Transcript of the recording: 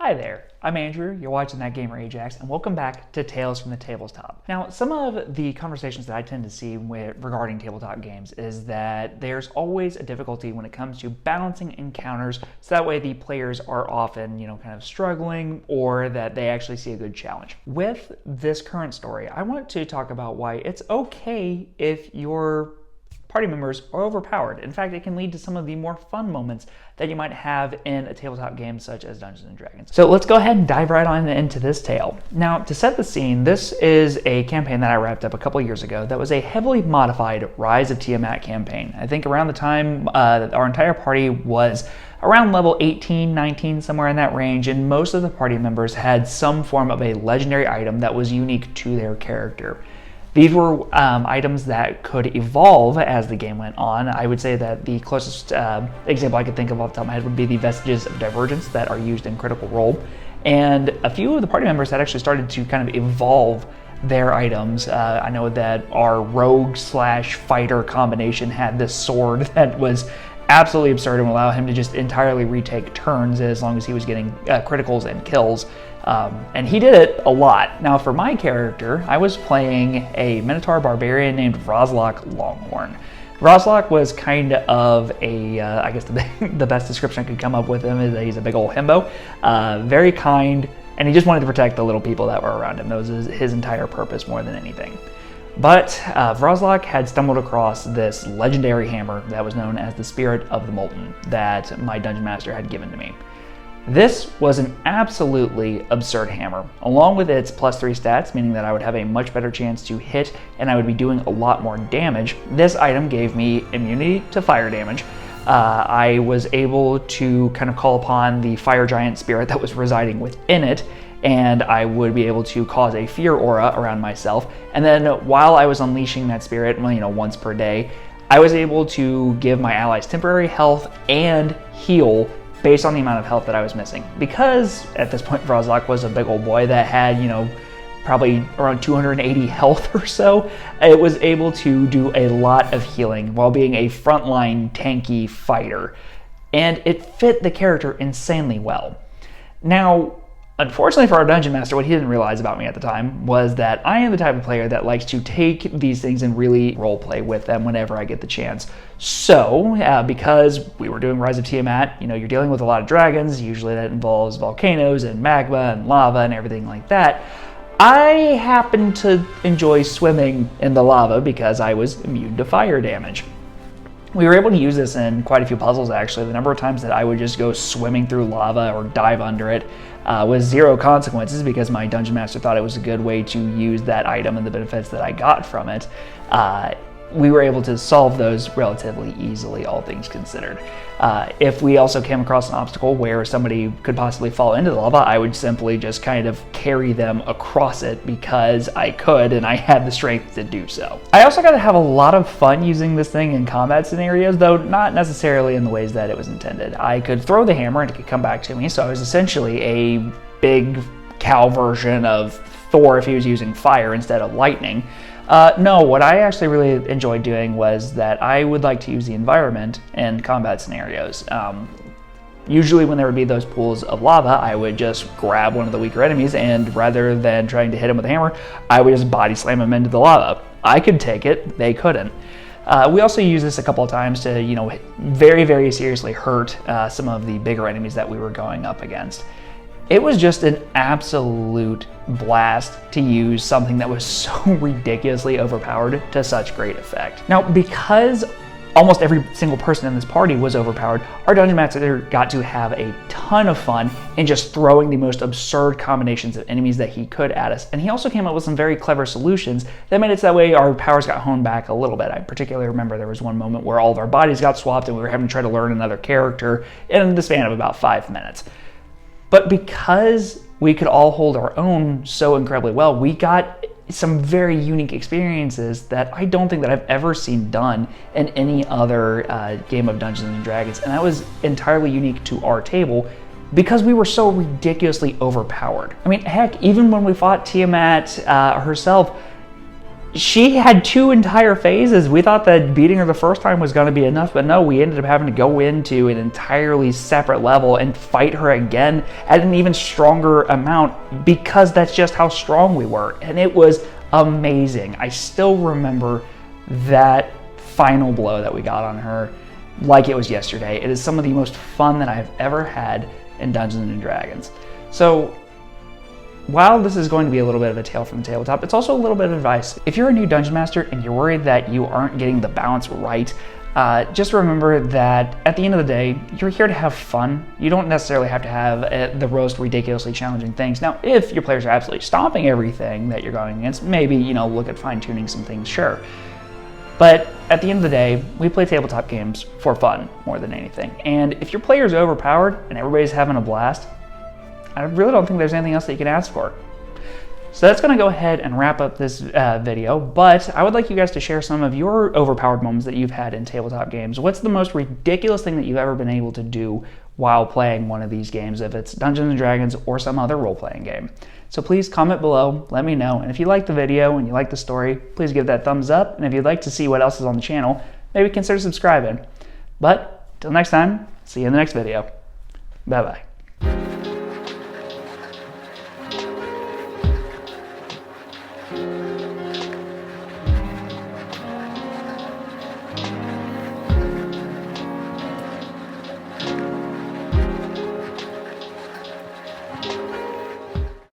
Hi there, I'm Andrew, you're watching ThatGamerAjax, and welcome back to Tales from the Tabletop. Now, some of the conversations that I tend to see regarding tabletop games is that there's always a difficulty when it comes to balancing encounters, so that way the players are often, kind of struggling, or that they actually see a good challenge. With this current story, I want to talk about why it's okay if your party members are overpowered. In fact, it can lead to some of the more fun moments that you might have in a tabletop game such as Dungeons and Dragons. So let's go ahead and dive right on into this tale. Now, to set the scene, this is a campaign that I wrapped up a couple years ago that was a heavily modified Rise of Tiamat campaign. I think around the time that our entire party was around level 18, 19, somewhere in that range, and most of the party members had some form of a legendary item that was unique to their character. These were items that could evolve as the game went on. I would say that the closest example I could think of off the top of my head would be the Vestiges of Divergence that are used in Critical Role. And a few of the party members had actually started to kind of evolve their items. I know that our rogue/fighter combination had this sword that was absolutely absurd and would allow him to just entirely retake turns as long as he was getting criticals and kills. And he did it a lot. Now, for my character, I was playing a Minotaur barbarian named Vrozlok Longhorn. Vrozlok was kind of a, I guess the best description I could come up with him is that he's a big old himbo, very kind, and he just wanted to protect the little people that were around him. That was his entire purpose more than anything. But Vrozlok had stumbled across this legendary hammer that was known as the Spirit of the Molten that my Dungeon Master had given to me. This was an absolutely absurd hammer, along with its +3 stats, meaning that I would have a much better chance to hit and I would be doing a lot more damage. This item gave me immunity to fire damage. I was able to kind of call upon the fire giant spirit that was residing within it, and I would be able to cause a fear aura around myself. And then while I was unleashing that spirit, once per day, I was able to give my allies temporary health and heal based on the amount of health that I was missing. Because at this point, Vrozlok was a big old boy that had, probably around 280 health or so, it was able to do a lot of healing while being a frontline tanky fighter. And it fit the character insanely well. Now, unfortunately for our Dungeon Master, what he didn't realize about me at the time was that I am the type of player that likes to take these things and really roleplay with them whenever I get the chance. So, because we were doing Rise of Tiamat, you're dealing with a lot of dragons, usually that involves volcanoes and magma and lava and everything like that. I happen to enjoy swimming in the lava because I was immune to fire damage. We were able to use this in quite a few puzzles, actually. The number of times that I would just go swimming through lava or dive under it with zero consequences because my Dungeon Master thought it was a good way to use that item and the benefits that I got from it. We were able to solve those relatively easily, all things considered. If we also came across an obstacle where somebody could possibly fall into the lava, I would simply just kind of carry them across it because I could and I had the strength to do so. I also got to have a lot of fun using this thing in combat scenarios, though not necessarily in the ways that it was intended. I could throw the hammer and it could come back to me, so I was essentially a big cow version of Thor if he was using fire instead of lightning. No, what I actually really enjoyed doing was that I would like to use the environment in combat scenarios. Usually when there would be those pools of lava, I would just grab one of the weaker enemies, and rather than trying to hit him with a hammer, I would just body slam him into the lava. I could take it, they couldn't. We also used this a couple of times to, very, very seriously hurt some of the bigger enemies that we were going up against. It was just an absolute blast to use something that was so ridiculously overpowered to such great effect. Now, because almost every single person in this party was overpowered, our Dungeon Master got to have a ton of fun in just throwing the most absurd combinations of enemies that he could at us. And he also came up with some very clever solutions that made it so that way our powers got honed back a little bit. I particularly remember there was one moment where all of our bodies got swapped and we were having to try to learn another character in the span of about 5 minutes. But because we could all hold our own so incredibly well, we got some very unique experiences that I don't think that I've ever seen done in any other game of Dungeons and Dragons. And that was entirely unique to our table because we were so ridiculously overpowered. I mean, heck, even when we fought Tiamat herself, she had 2 entire phases. We thought that beating her the first time was going to be enough, but no, we ended up having to go into an entirely separate level and fight her again at an even stronger amount, because that's just how strong we were. And it was amazing. I still remember that final blow that we got on her like it was yesterday. It is some of the most fun that I've ever had in Dungeons and Dragons. So while this is going to be a little bit of a tale from the tabletop, it's also a little bit of advice. If you're a new Dungeon Master and you're worried that you aren't getting the balance right, just remember that at the end of the day, you're here to have fun. You don't necessarily have to have the most ridiculously challenging things. Now, if your players are absolutely stomping everything that you're going against, maybe, look at fine-tuning some things, sure. But at the end of the day, we play tabletop games for fun more than anything. And if your player's overpowered and everybody's having a blast, I really don't think there's anything else that you can ask for. So that's going to go ahead and wrap up this video, but I would like you guys to share some of your overpowered moments that you've had in tabletop games. What's the most ridiculous thing that you've ever been able to do while playing one of these games, if it's Dungeons & Dragons or some other role-playing game? So please comment below, let me know, and if you like the video and you like the story, please give that thumbs up, and if you'd like to see what else is on the channel, maybe consider subscribing. But, till next time, see you in the next video. Bye-bye.